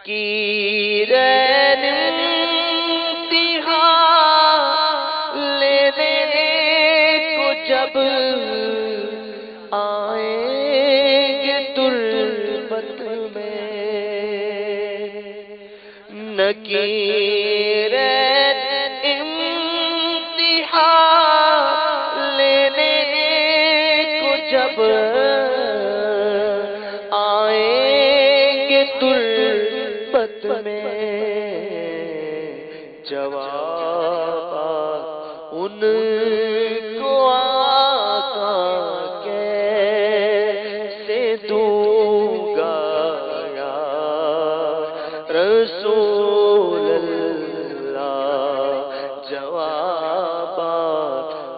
کی رین انتہا لینے کو جب آئیں گے تربت میں، نکیر انتہا لینے کو جب آئیں گے تربت میں، جواب ان کو آقا کیسے دوں گا یا رسول اللہ، جواب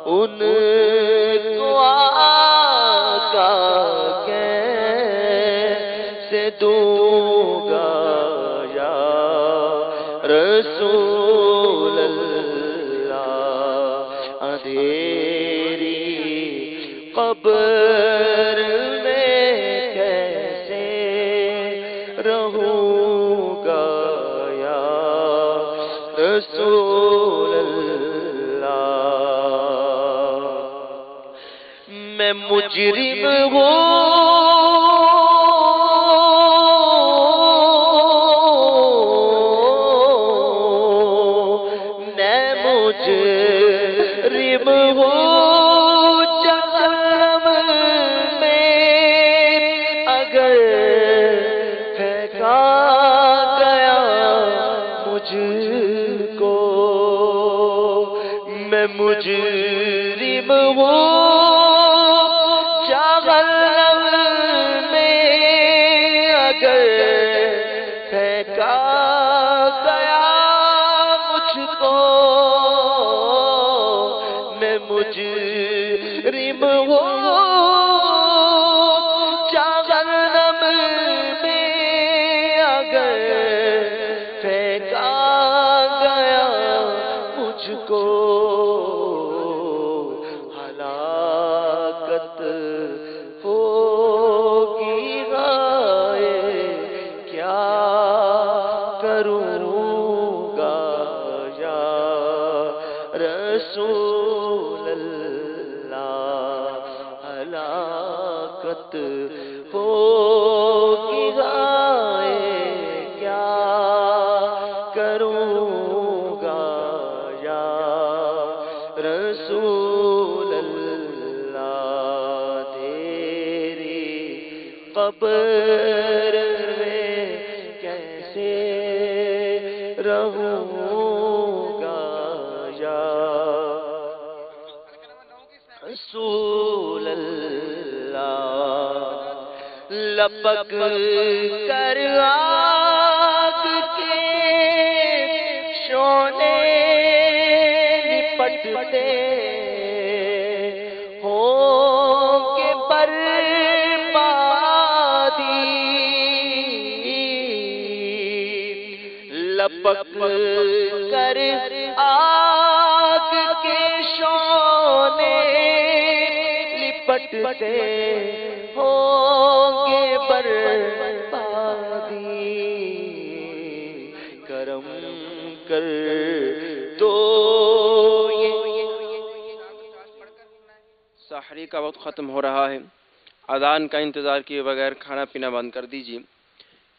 ان کو آقا کیسے دوں گا یا رسول اللہ، اندھیری قبر میں کیسے رہوں گا یا رسول اللہ، میں مجرم ہوں مجرم ہوں جہنم میں، اگر پھینکا گیا مجھ کو، میں مجرم ہوں جہنم میں، اگر پھینکا گیا مجھ کو، مجرم ہوں جہنم میں، اگر پھینکا گیا مجھ کو، ہلاکت ہوگی غائے کیا کروں گا یا رسول اللہ، ہلاکت ہوگی غائے کیا کروں گا یا رسول اللہ، تیری قبر میں کیسے رہوں گا یا رسول اللہ، لپک کر آگ کے شعلے لپٹتے ہوں گے بربادی، لپک کر آگ کے شعلے لپٹتے ہوں گے بربادی، کرم کر دو سحری کا وقت ختم ہو رہا ہے، اذان کا انتظار کیے بغیر کھانا پینا بند کر دیجیے،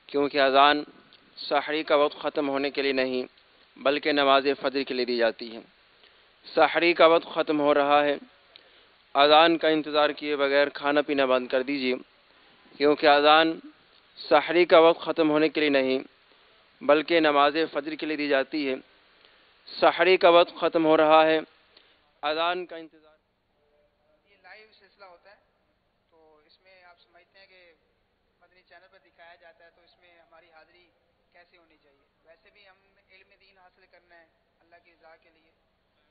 کیونکہ اذان سحری کا وقت ختم ہونے کے لیے نہیں بلکہ نماز فجر کے لیے دی جاتی ہے۔ سحری کا وقت ختم ہو رہا ہے، اذان کا انتظار کیے بغیر کھانا پینا بند کر دیجیے، کیونکہ اذان سحری کا وقت ختم ہونے کے لیے نہیں بلکہ نماز فجر کے لیے دی جاتی ہے۔ سحری کا وقت ختم ہو رہا ہے، اذان کا انتظار۔ یہ لائیو سلسلہ ہوتا ہے تو اس میں آپ سمجھتے ہیں کہ مدنی چینل پر دکھایا جاتا ہے، تو اس میں ہماری حاضری کیسے ہونی چاہیے؟ ویسے بھی ہم علم دین حاصل کرنا ہے اللہ کی رضا کے لیے،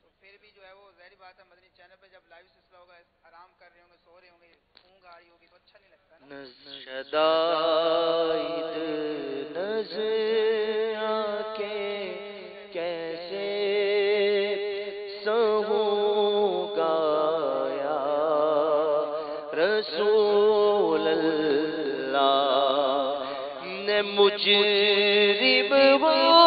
تو پھر بھی جو ہے وہ ظاہری بات ہے مدنی چینل پہ جب لائیو سلسلہ ہوگا، آرام کر رہے ہوں گے، سو رہے ہوں گے، اونگ آ رہی ہوگی تو اچھا نہیں لگتا نا۔ شدائد نظر آکے کیسے سہوں گا یا رسول اللہ، نے میں مجرم ہوں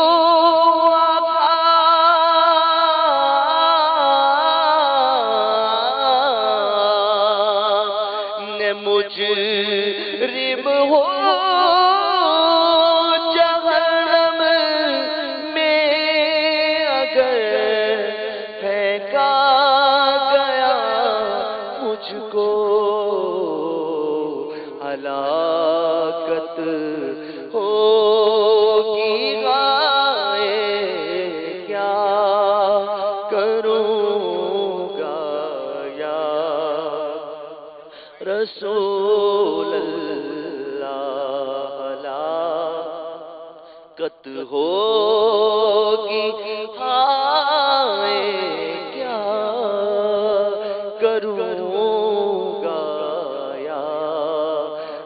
مجرم ہو جہنم میں اگر پھینکا گیا مجھ کو ہلاکت ہوگی غائے کیا کروں گا یا رسول اللہ ہلاکت ہوگی ہائے کیا کروں گا یا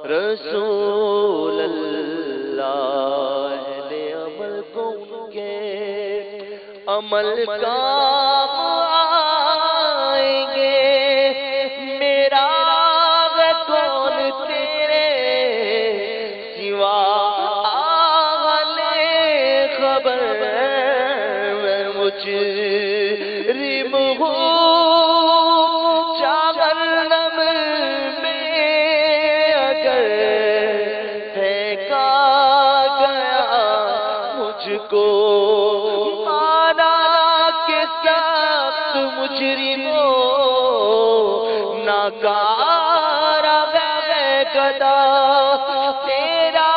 رسول اللہ اہل عمل کو ان کے عمل کام آئیں گے میرا مجرم ہوں جہنم میں اگر پھینکا گیا مجھ کو مانا کے سخت مجرموں ناکار ہے گدا تیرا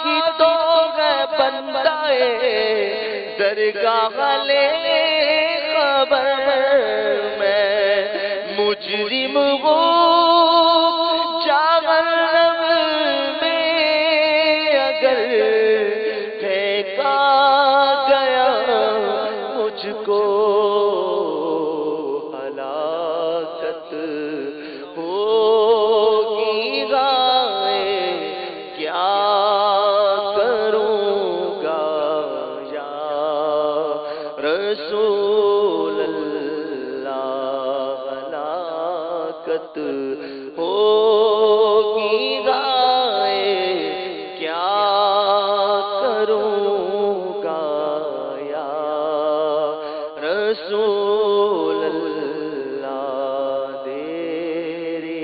ہی تو ہے بندہ درگاہ لے خبر میں مجرم ہوں جہنم میں اگر پھینکا گیا مجھ کو ہلاکت ہوگی غائے کیا رسول اللہ ہلاکت ہوگی غائے کیا کروں گا یا رسول اللہ تیری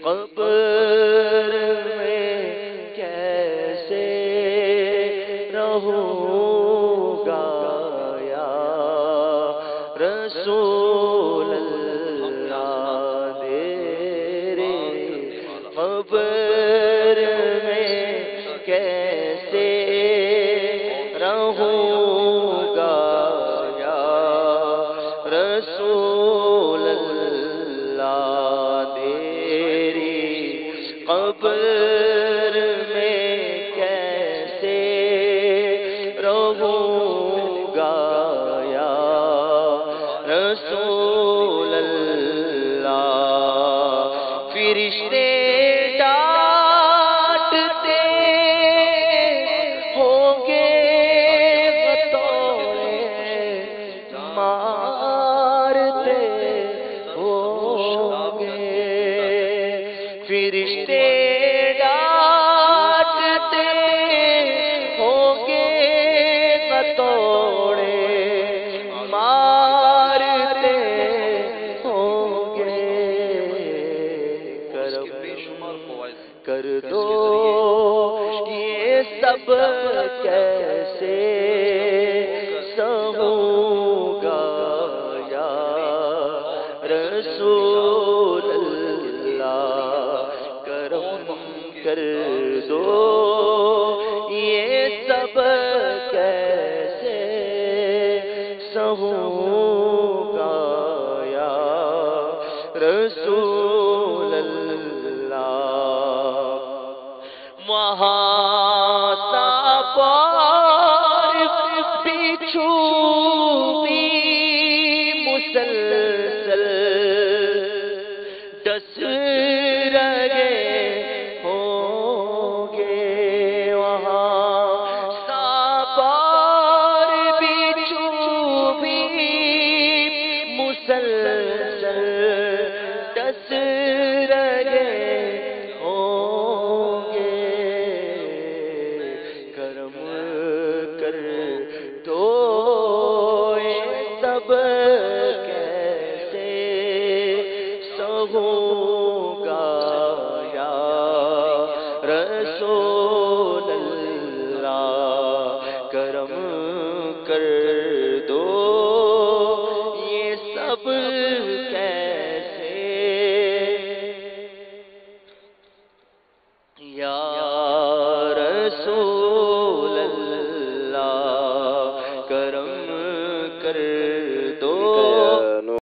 قبر میں کیسے رہوں رسول اللہ تیرے قبر میں کیسے رہوں گا یا رسول اللہ تیری قبر میں کیسے رہوں گا رسول اللہ فرشتے ڈانٹتے ہوں گے بطورے مارتے ہوں گے فرشتے ڈانٹتے ہوں گے بطورے کر دو یہ سب کیسے سہوں گا یا رسول اللہ کرم کر دو یہ سب کیسے سہوں گا یا رسول اللہ وہاں سا پار کہوں گا یا رسول اللہ کرم کر دو، یہ سب کیسے یا